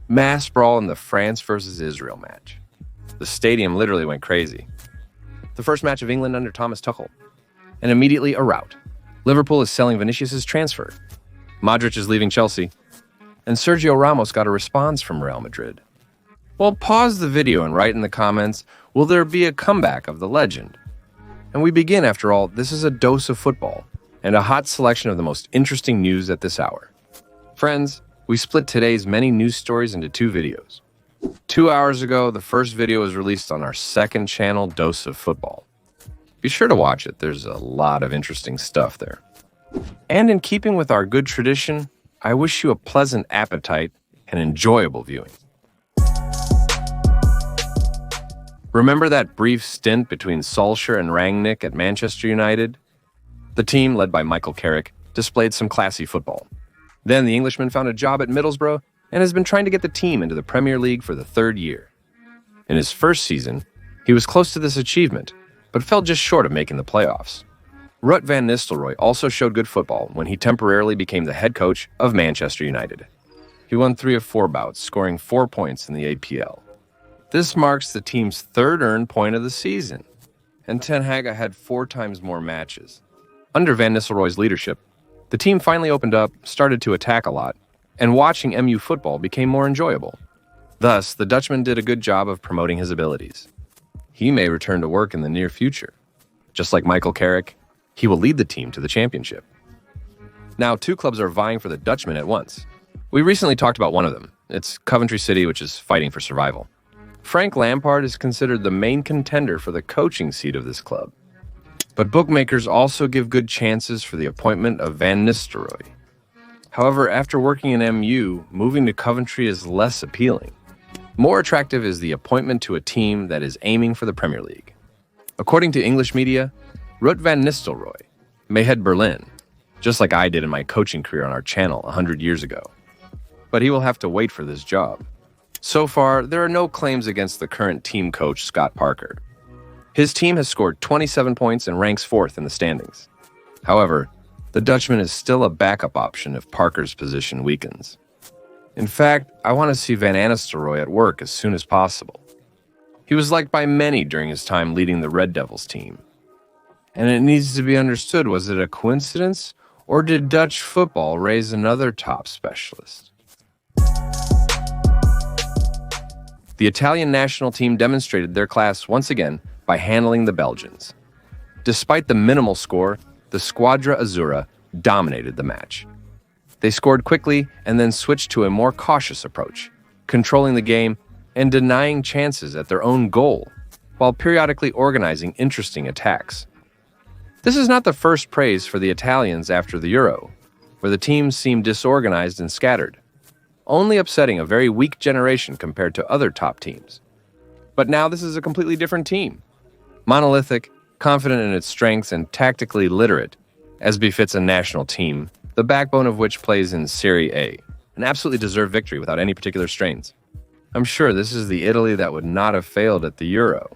Mass brawl in the France versus Israel match. The stadium literally went crazy. The first match of England under Thomas Tuchel. And immediately a rout. Liverpool is selling Vinicius' transfer. Modric is leaving Chelsea. And Sergio Ramos got a response from Real Madrid. Well, pause the video and write in the comments, will there be a comeback of the legend? And we begin, after all, this is a dose of football and a hot selection of the most interesting news at this hour. Friends, we split today's many news stories into 2 videos. 2 hours ago, the first video was released on our second channel, Dose of Football. Be sure to watch it, there's a lot of interesting stuff there. And in keeping with our good tradition, I wish you a pleasant appetite and enjoyable viewing. Remember that brief stint between Solskjaer and Rangnick at Manchester United? The team, led by Michael Carrick, displayed some classy football. Then the Englishman found a job at Middlesbrough and has been trying to get the team into the Premier League for the 3rd year. In his first season, he was close to this achievement, but fell just short of making the playoffs. Ruud van Nistelrooy also showed good football when he temporarily became the head coach of Manchester United. He won 3 of 4 bouts, scoring 4 points in the APL. This marks the team's 3rd earned point of the season, and Ten Hag had 4 times more matches. Under Van Nistelrooy's leadership, the team finally opened up, started to attack a lot, and watching MU football became more enjoyable. Thus, the Dutchman did a good job of promoting his abilities. He may return to work in the near future. Just like Michael Carrick, he will lead the team to the championship. Now, 2 clubs are vying for the Dutchman at once. We recently talked about one of them. It's Coventry City, which is fighting for survival. Frank Lampard is considered the main contender for the coaching seat of this club. But bookmakers also give good chances for the appointment of Van Nistelrooy. However, after working in MU, moving to Coventry is less appealing. More attractive is the appointment to a team that is aiming for the Premier League. According to English media, Ruud van Nistelrooy may head Berlin, just like I did in my coaching career on our channel 100 years ago. But he will have to wait for this job. So far, there are no claims against the current team coach, Scott Parker. His team has scored 27 points and ranks 4th in the standings. However, the Dutchman is still a backup option if Parker's position weakens. In fact, I want to see Van Nistelrooy at work as soon as possible. He was liked by many during his time leading the Red Devils team. And it needs to be understood, was it a coincidence, or did Dutch football raise another top specialist? The Italian national team demonstrated their class once again by handling the Belgians. Despite the minimal score, the Squadra Azzurra dominated the match. They scored quickly and then switched to a more cautious approach, controlling the game and denying chances at their own goal, while periodically organizing interesting attacks. This is not the first praise for the Italians after the Euro, where the teams seemed disorganized and scattered, only upsetting a very weak generation compared to other top teams. But now this is a completely different team. Monolithic, confident in its strengths, and tactically literate, as befits a national team, the backbone of which plays in Serie A, an absolutely deserved victory without any particular strains. I'm sure this is the Italy that would not have failed at the Euro.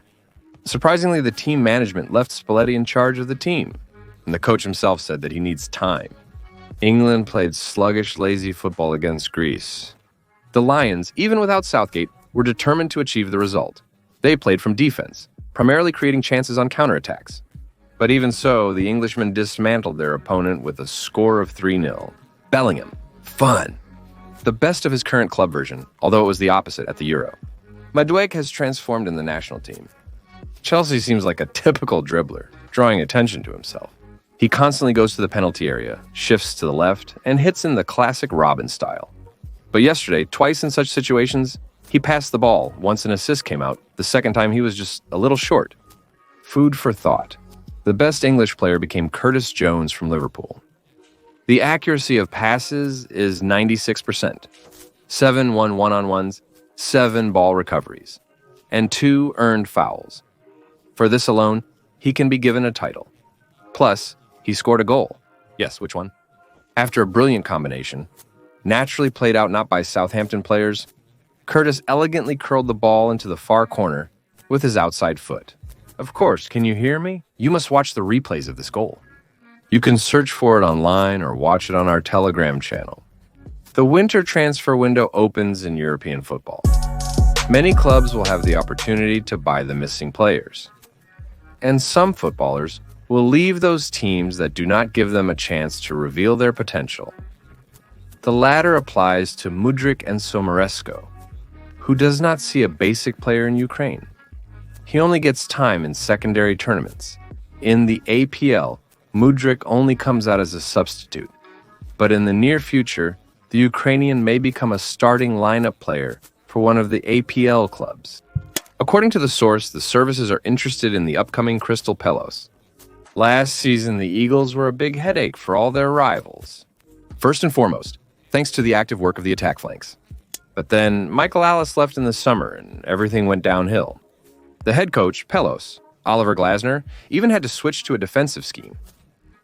Surprisingly, the team management left Spalletti in charge of the team, and the coach himself said that he needs time. England played sluggish, lazy football against Greece. The Lions, even without Southgate, were determined to achieve the result. They played from defense, primarily creating chances on counterattacks. But even so, the Englishmen dismantled their opponent with a score of 3-0. Bellingham. Fun. The best of his current club version, although it was the opposite at the Euro. Madrid has transformed in the national team. Chelsea seems like a typical dribbler, drawing attention to himself. He constantly goes to the penalty area, shifts to the left, and hits in the classic Robin style. But yesterday, twice in such situations, he passed the ball. Once an assist came out, the second time he was just a little short. Food for thought. The best English player became Curtis Jones from Liverpool. The accuracy of passes is 96%. 7 won one-on-ones, 7 ball recoveries, and 2 earned fouls. For this alone, he can be given a title. Plus, he scored a goal. Yes, which one? After a brilliant combination, naturally played out not by Southampton players, Curtis elegantly curled the ball into the far corner with his outside foot. Of course, can you hear me? You must watch the replays of this goal. You can search for it online or watch it on our Telegram channel. The winter transfer window opens in European football. Many clubs will have the opportunity to buy the missing players. And some footballers will leave those teams that do not give them a chance to reveal their potential. The latter applies to Mudryk and Somaresko, who does not see a basic player in Ukraine. He only gets time in secondary tournaments. In the APL, Mudryk only comes out as a substitute. But in the near future, the Ukrainian may become a starting lineup player for one of the APL clubs. According to the source, the services are interested in the upcoming Crystal Pelos. Last season, the Eagles were a big headache for all their rivals. First and foremost, thanks to the active work of the attack flanks. But then Michael Alice left in the summer and everything went downhill. The head coach, Pelos, Oliver Glasner, even had to switch to a defensive scheme.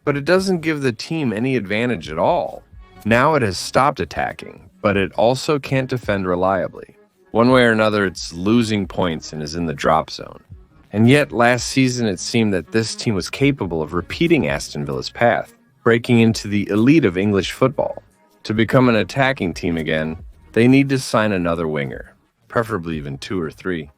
But it doesn't give the team any advantage at all. Now it has stopped attacking, but it also can't defend reliably. One way or another, it's losing points and is in the drop zone. And yet, last season it seemed that this team was capable of repeating Aston Villa's path, breaking into the elite of English football. To become an attacking team again, they need to sign another winger, preferably even 2 or 3.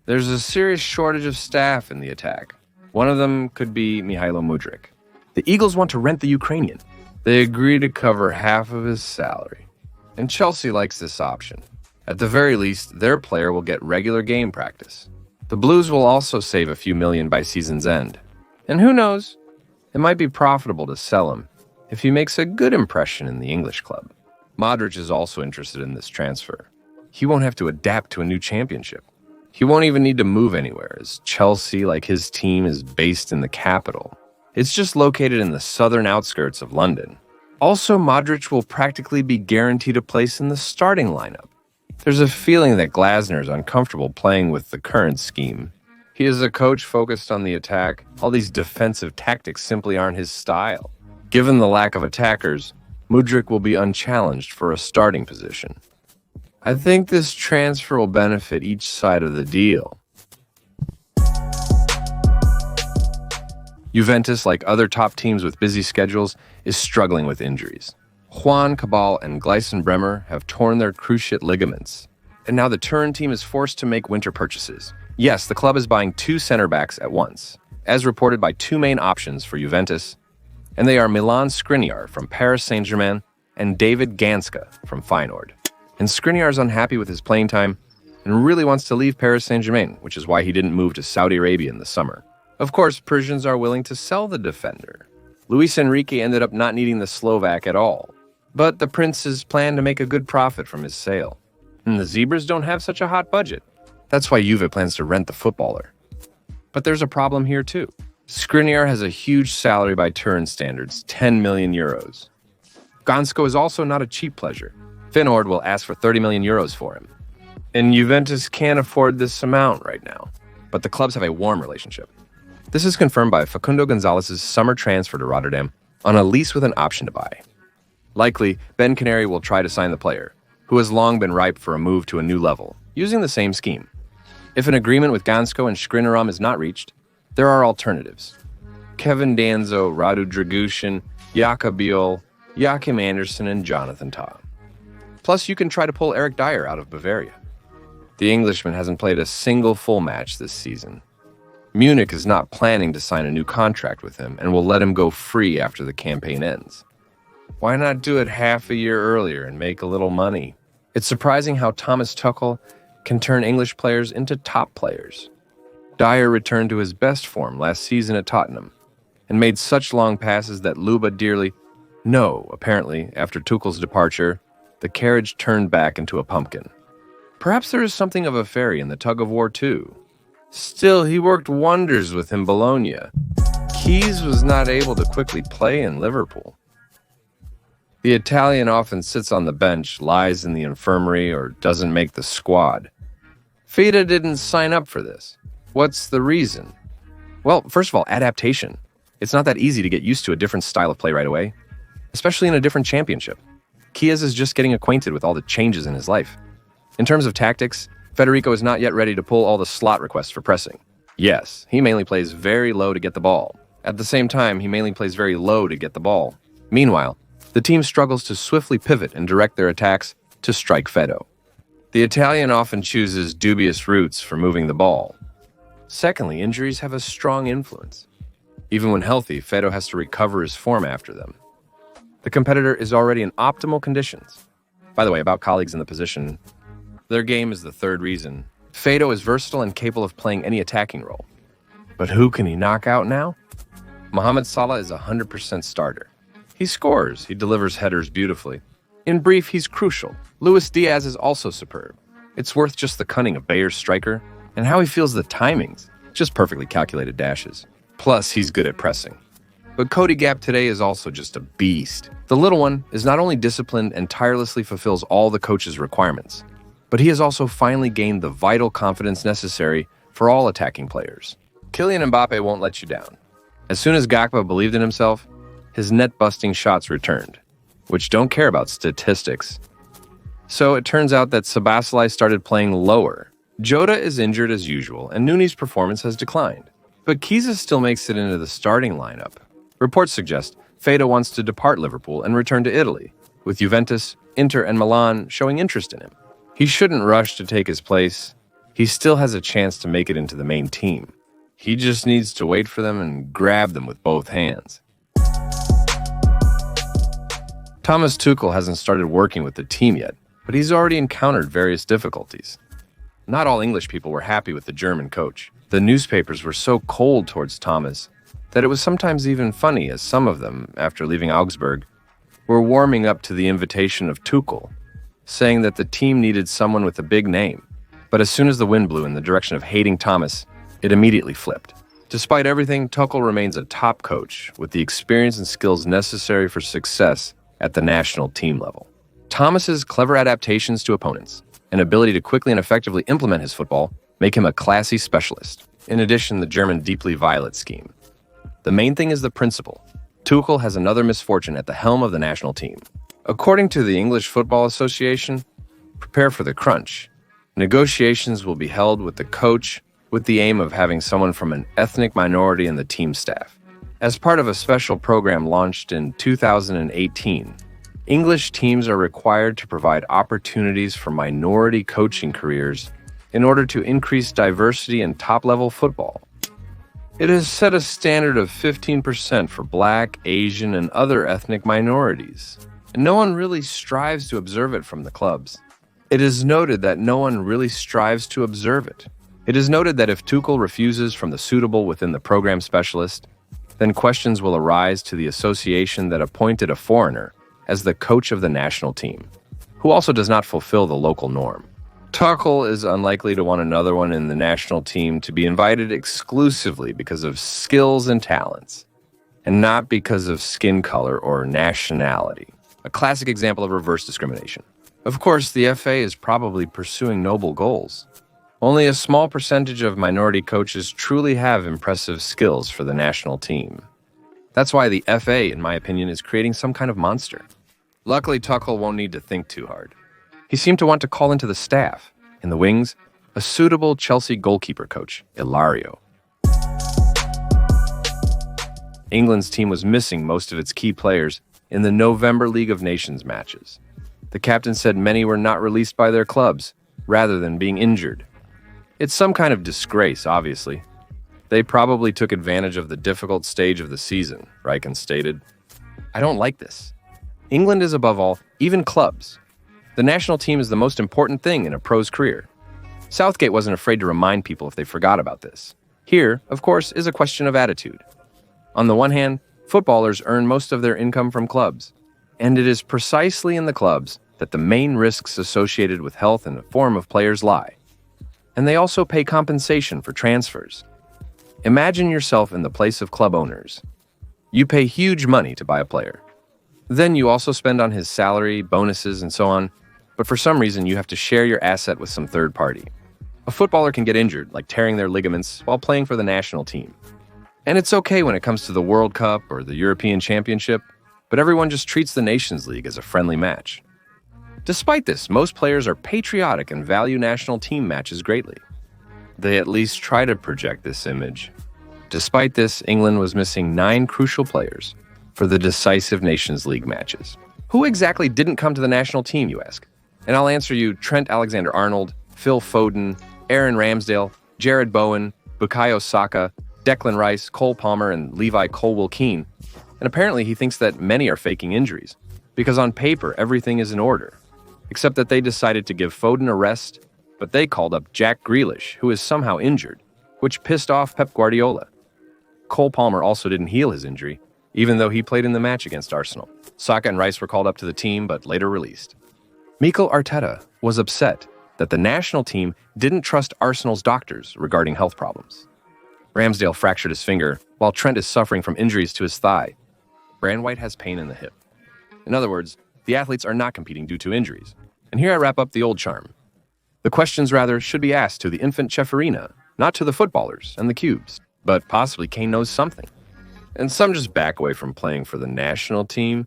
There's a serious shortage of staff in the attack. One of them could be Mihailo Mudryk. The Eagles want to rent the Ukrainian. They agree to cover half of his salary. And Chelsea likes this option. At the very least, their player will get regular game practice. The Blues will also save a few million by season's end. And who knows? It might be profitable to sell him if he makes a good impression in the English club. Modric is also interested in this transfer. He won't have to adapt to a new championship. He won't even need to move anywhere, as Chelsea, like his team, is based in the capital. It's just located in the southern outskirts of London. Also, Modric will practically be guaranteed a place in the starting lineup. There's a feeling that Glasner is uncomfortable playing with the current scheme. He is a coach focused on the attack. All these defensive tactics simply aren't his style. Given the lack of attackers, Mudryk will be unchallenged for a starting position. I think this transfer will benefit each side of the deal. Juventus, like other top teams with busy schedules, is struggling with injuries. Juan Cabal and Gleison Bremer have torn their cruciate ligaments, and now the Turin team is forced to make winter purchases. Yes, the club is buying 2 center backs at once, as reported by 2 main options for Juventus, and they are Milan Skriniar from Paris Saint-Germain and David Ganska from Feyenoord. And Skriniar is unhappy with his playing time and really wants to leave Paris Saint-Germain, which is why he didn't move to Saudi Arabia in the summer. Of course, Parisians are willing to sell the defender. Luis Enrique ended up not needing the Slovak at all, but the princes plan to make a good profit from his sale. And the Zebras don't have such a hot budget. That's why Juve plans to rent the footballer. But there's a problem here too. Skriniar has a huge salary by Turin standards, 10 million euros. Gansko is also not a cheap pleasure. Feyenoord will ask for 30 million euros for him. And Juventus can't afford this amount right now. But the clubs have a warm relationship. This is confirmed by Facundo Gonzalez's summer transfer to Rotterdam on a lease with an option to buy. Likely, Ben Canary will try to sign the player, who has long been ripe for a move to a new level, using the same scheme. If an agreement with Gansko and Skriniar is not reached, there are alternatives. Kevin Danzo, Radu Dragushin, Jaka Biol, Joachim Andersen, and Jonathan Tah. Plus, you can try to pull Eric Dyer out of Bavaria. The Englishman hasn't played a single full match this season. Munich is not planning to sign a new contract with him and will let him go free after the campaign ends. Why not do it half a year earlier and make a little money? It's surprising how Thomas Tuchel can turn English players into top players. Dyer returned to his best form last season at Tottenham and made such long passes that Luba dearly... No, apparently, after Tuchel's departure, the carriage turned back into a pumpkin. Perhaps there is something of a fairy in the tug-of-war too. Still, he worked wonders with him Bologna. Keys was not able to quickly play in Liverpool. The Italian often sits on the bench, lies in the infirmary, or doesn't make the squad. Fida didn't sign up for this. What's the reason? Well, first of all, adaptation. It's not that easy to get used to a different style of play right away, especially in a different championship. Chiesa is just getting acquainted with all the changes in his life. In terms of tactics, Federico is not yet ready to pull all the slot requests for pressing. Yes, he mainly plays very low to get the ball. At the same time, he mainly plays very low to get the ball. Meanwhile, The team struggles to swiftly pivot and direct their attacks to strike Fedo. The Italian often chooses dubious routes for moving the ball. Secondly, injuries have a strong influence. Even when healthy, Fedo has to recover his form after them. The competitor is already in optimal conditions. By the way, about colleagues in the position, their game is the third reason. Fedo is versatile and capable of playing any attacking role. But who can he knock out now? Mohamed Salah is a 100% starter. He scores, he delivers headers beautifully. In brief, he's crucial. Luis Diaz is also superb. It's worth just the cunning of Bayer's striker and how he feels the timings, just perfectly calculated dashes. Plus, he's good at pressing. But Cody Gap today is also just a beast. The little one is not only disciplined and tirelessly fulfills all the coach's requirements, but he has also finally gained the vital confidence necessary for all attacking players. Kylian Mbappe won't let you down. As soon as Gakpo believed in himself, his net-busting shots returned, which don't care about statistics. So it turns out that Szoboszlai started playing lower. Jota is injured as usual, and Nuni's performance has declined. But Chiesa still makes it into the starting lineup. Reports suggest Fedo wants to depart Liverpool and return to Italy, with Juventus, Inter, and Milan showing interest in him. He shouldn't rush to take his place. He still has a chance to make it into the main team. He just needs to wait for them and grab them with both hands. Thomas Tuchel hasn't started working with the team yet, but he's already encountered various difficulties. Not all English people were happy with the German coach. The newspapers were so cold towards Thomas that it was sometimes even funny, as some of them, after leaving Augsburg, were warming up to the invitation of Tuchel, saying that the team needed someone with a big name. But as soon as the wind blew in the direction of hating Thomas, it immediately flipped. Despite everything, Tuchel remains a top coach with the experience and skills necessary for success at the national team level. Thomas's clever adaptations to opponents and ability to quickly and effectively implement his football make him a classy specialist. In addition, the German deeply violet scheme. The main thing is the principle. Tuchel has another misfortune at the helm of the national team. According to the English Football Association, prepare for the crunch. Negotiations will be held with the coach with the aim of having someone from an ethnic minority in the team staff. As part of a special program launched in 2018, English teams are required to provide opportunities for minority coaching careers in order to increase diversity in top-level football. It has set a standard of 15% for Black, Asian, and other ethnic minorities, and no one really strives to observe it from the clubs. It is noted that no one really strives to observe it. It is noted that if Tuchel refuses from the suitable within the program specialist, then questions will arise to the association that appointed a foreigner as the coach of the national team, who also does not fulfill the local norm. Tuchel is unlikely to want another one in the national team to be invited exclusively because of skills and talents, and not because of skin color or nationality. A classic example of reverse discrimination. Of course, the FA is probably pursuing noble goals. Only a small percentage of minority coaches truly have impressive skills for the national team. That's why the FA, in my opinion, is creating some kind of monster. Luckily, Tuchel won't need to think too hard. He seemed to want to call into the staff, in the wings, a suitable Chelsea goalkeeper coach, Ilario. England's team was missing most of its key players in the November League of Nations matches. The captain said many were not released by their clubs, rather than being injured. It's some kind of disgrace, obviously. They probably took advantage of the difficult stage of the season, Riken stated. I don't like this. England is above all, even clubs. The national team is the most important thing in a pro's career. Southgate wasn't afraid to remind people if they forgot about this. Here, of course, is a question of attitude. On the one hand, footballers earn most of their income from clubs, and it is precisely in the clubs that the main risks associated with health and the form of players lie. And they also pay compensation for transfers. Imagine yourself in the place of club owners. You pay huge money to buy a player. Then you also spend on his salary, bonuses, and so on, but for some reason you have to share your asset with some third party. A footballer can get injured, like tearing their ligaments, while playing for the national team. And it's okay when it comes to the World Cup or the European Championship, but everyone just treats the Nations League as a friendly match. Despite this, most players are patriotic and value national team matches greatly. They at least try to project this image. Despite this, England was missing 9 crucial players. for the decisive Nations League matches. Who exactly didn't come to the national team, you ask? And I'll answer you: Trent Alexander-Arnold, Phil Foden, Aaron Ramsdale, Jared Bowen, Bukayo Saka, Declan Rice, Cole Palmer, and Levi Colwill-Keane. And apparently he thinks that many are faking injuries, because on paper everything is in order, except that they decided to give Foden a rest, but they called up Jack Grealish, who is somehow injured, which pissed off Pep Guardiola. Cole Palmer also didn't heal his injury, even though he played in the match against Arsenal. Saka and Rice were called up to the team, but later released. Mikel Arteta was upset that the national team didn't trust Arsenal's doctors regarding health problems. Ramsdale fractured his finger, while Trent is suffering from injuries to his thigh. Brand White has pain in the hip. In other words, the athletes are not competing due to injuries. And here I wrap up the old charm. The questions, rather, should be asked to the infant Ceferina, not to the footballers and the cubes. But possibly Kane knows something. And some just back away from playing for the national team.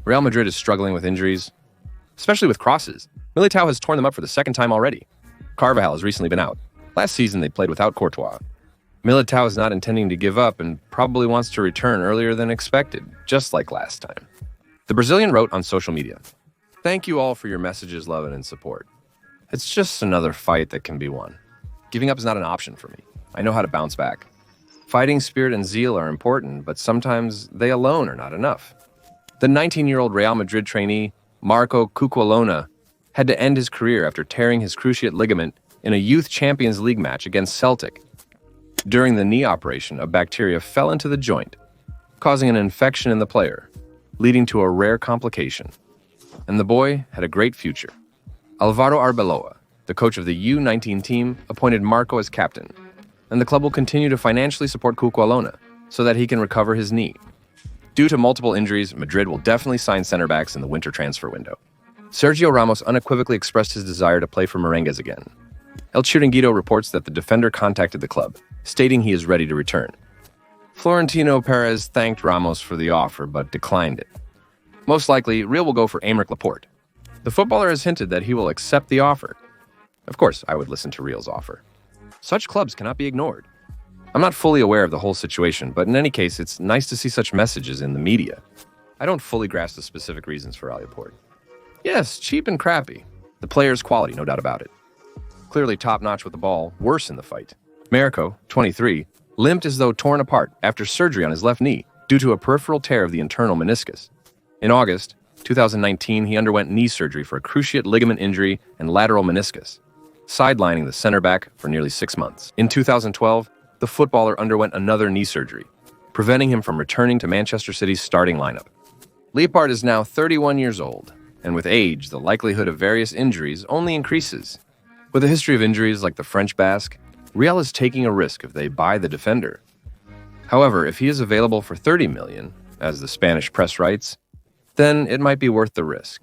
Real Madrid is struggling with injuries, especially with crosses. Militao has torn them up for the second time already. Carvajal has recently been out. Last season, they played without Courtois. Militao is not intending to give up and probably wants to return earlier than expected, just like last time. The Brazilian wrote on social media, "Thank you all for your messages, love, and support. It's just another fight that can be won. Giving up is not an option for me. I know how to bounce back. Fighting spirit and zeal are important, but sometimes they alone are not enough." The 19-year-old Real Madrid trainee, Marco Cucurella, had to end his career after tearing his cruciate ligament in a Youth Champions League match against Celtic. During the knee operation, a bacteria fell into the joint, causing an infection in the player, leading to a rare complication. And the boy had a great future. Alvaro Arbeloa, the coach of the U19 team, appointed Marco as captain, and the club will continue to financially support Cucurella so that he can recover his knee. Due to multiple injuries, Madrid will definitely sign center backs in the winter transfer window. Sergio Ramos unequivocally expressed his desire to play for Merengues again. El Chiringuito reports that the defender contacted the club, stating he is ready to return. Florentino Perez thanked Ramos for the offer, but declined it. Most likely, Real will go for Aymeric Laporte. The footballer has hinted that he will accept the offer. Of course, I would listen to Real's offer. Such clubs cannot be ignored. I'm not fully aware of the whole situation, but in any case, it's nice to see such messages in the media. I don't fully grasp the specific reasons for Laporte. Yes, cheap and crappy. The player's quality, no doubt about it. Clearly top-notch with the ball, worse in the fight. Marco, 23, limped as though torn apart after surgery on his left knee due to a peripheral tear of the internal meniscus. In August 2019, he underwent knee surgery for a cruciate ligament injury and lateral meniscus, sidelining the center back for nearly 6 months. In 2012, the footballer underwent another knee surgery, preventing him from returning to Manchester City's starting lineup. Laporte is now 31 years old, and with age, the likelihood of various injuries only increases. With a history of injuries like the French Basque, Real is taking a risk if they buy the defender. However, if he is available for 30 million, as the Spanish press writes, then it might be worth the risk.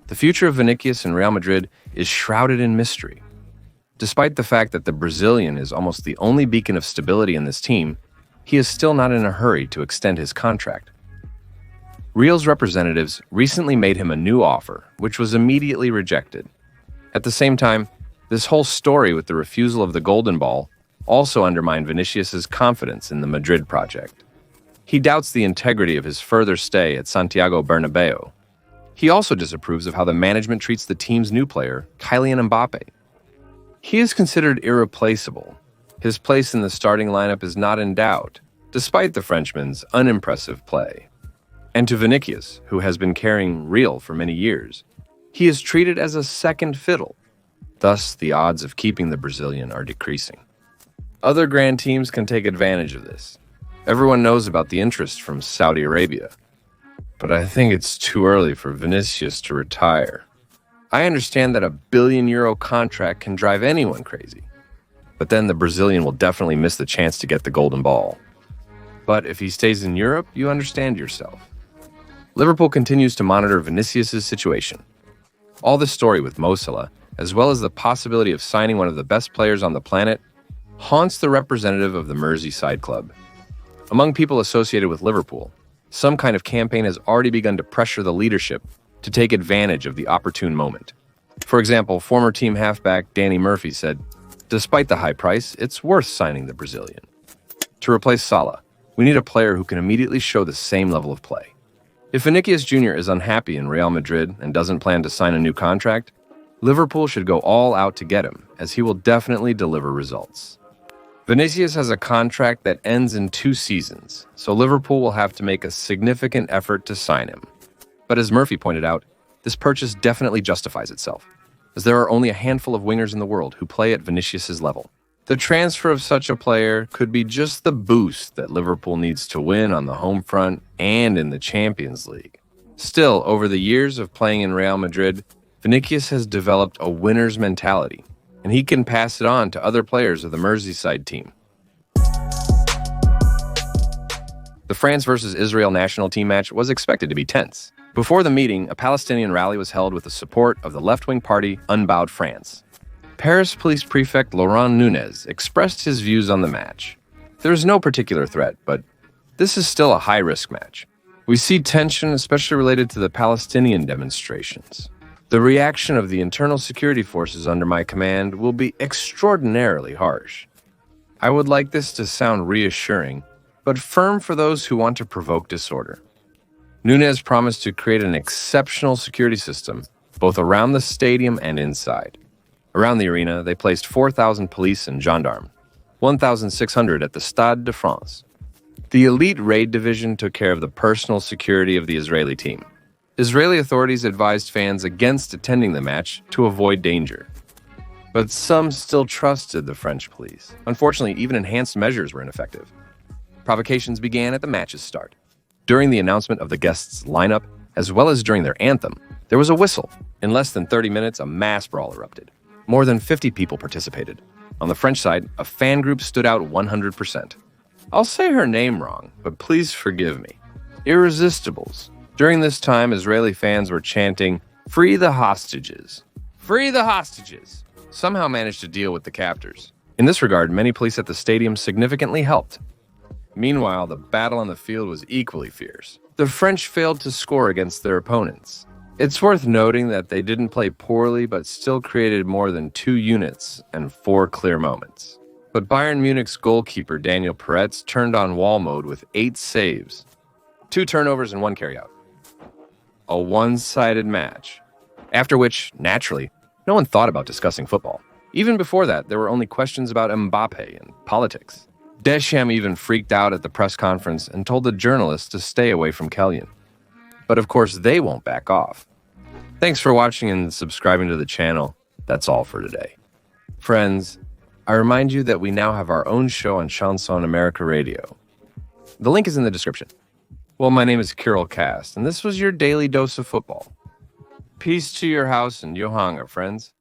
The future of Vinicius and Real Madrid is shrouded in mystery. Despite the fact that the Brazilian is almost the only beacon of stability in this team, he is still not in a hurry to extend his contract. Real's representatives recently made him a new offer, which was immediately rejected. At the same time, this whole story with the refusal of the Golden Ball also undermined Vinicius's confidence in the Madrid project. He doubts the integrity of his further stay at Santiago Bernabeu. He also disapproves of how the management treats the team's new player, Kylian Mbappe. He is considered irreplaceable. His place in the starting lineup is not in doubt, despite the Frenchman's unimpressive play. And to Vinicius, who has been carrying Real for many years, he is treated as a second fiddle. Thus, the odds of keeping the Brazilian are decreasing. Other grand teams can take advantage of this. Everyone knows about the interest from Saudi Arabia. But I think it's too early for Vinicius to retire. I understand that a billion-euro contract can drive anyone crazy. But then the Brazilian will definitely miss the chance to get the Golden Ball. But if he stays in Europe, you understand yourself. Liverpool continues to monitor Vinicius' situation. All this story with Mo Salah, as well as the possibility of signing one of the best players on the planet, haunts the representative of the Merseyside club. Among people associated with Liverpool, some kind of campaign has already begun to pressure the leadership to take advantage of the opportune moment. For example, former team halfback Danny Murphy said, Despite the high price, it's worth signing the Brazilian. To replace Salah, we need a player who can immediately show the same level of play. If Vinicius Jr. is unhappy in Real Madrid and doesn't plan to sign a new contract, Liverpool should go all out to get him, as he will definitely deliver results. Vinicius has a contract that ends in 2 seasons, so Liverpool will have to make a significant effort to sign him. But as Murphy pointed out, this purchase definitely justifies itself, as there are only a handful of wingers in the world who play at Vinicius' level. The transfer of such a player could be just the boost that Liverpool needs to win on the home front and in the Champions League. Still, over the years of playing in Real Madrid, Vinicius has developed a winner's mentality, and he can pass it on to other players of the Merseyside team. The France versus Israel national team match was expected to be tense. Before the meeting, a Palestinian rally was held with the support of the left-wing party Unbowed France. Paris Police Prefect Laurent Nunez expressed his views on the match. There is no particular threat, but this is still a high-risk match. We see tension, especially related to the Palestinian demonstrations. The reaction of the internal security forces under my command will be extraordinarily harsh. I would like this to sound reassuring, but firm for those who want to provoke disorder. Nunez promised to create an exceptional security system, both around the stadium and inside. Around the arena, they placed 4,000 police and gendarmes, 1,600 at the Stade de France. The elite raid division took care of the personal security of the Israeli team. Israeli authorities advised fans against attending the match to avoid danger. But some still trusted the French police. Unfortunately, even enhanced measures were ineffective. Provocations began at the match's start. During the announcement of the guests' lineup, as well as during their anthem, there was a whistle. In less than 30 minutes, a mass brawl erupted. More than 50 people participated. On the French side, a fan group stood out 100%. I'll say her name wrong, but please forgive me. Irresistibles. During this time, Israeli fans were chanting, "Free the hostages! Free the hostages!" Somehow managed to deal with the captors. In this regard, many police at the stadium significantly helped. Meanwhile, the battle on the field was equally fierce. The French failed to score against their opponents. It's worth noting that they didn't play poorly, but still created more than 2 units and 4 clear moments. But Bayern Munich's goalkeeper Daniel Peretz turned on wall mode with 8 saves, 2 turnovers and 1 carryout. A one-sided match. After which, naturally, no one thought about discussing football. Even before that, there were only questions about Mbappe and politics. Deschamps even freaked out at the press conference and told the journalists to stay away from Kellyan. But of course, they won't back off. Thanks for watching and subscribing to the channel. That's all for today. Friends, I remind you that we now have our own show on Chanson America Radio. The link is in the description. Well, my name is Kirill Cast, and this was your daily dose of football. Peace to your house and Johanga, friends.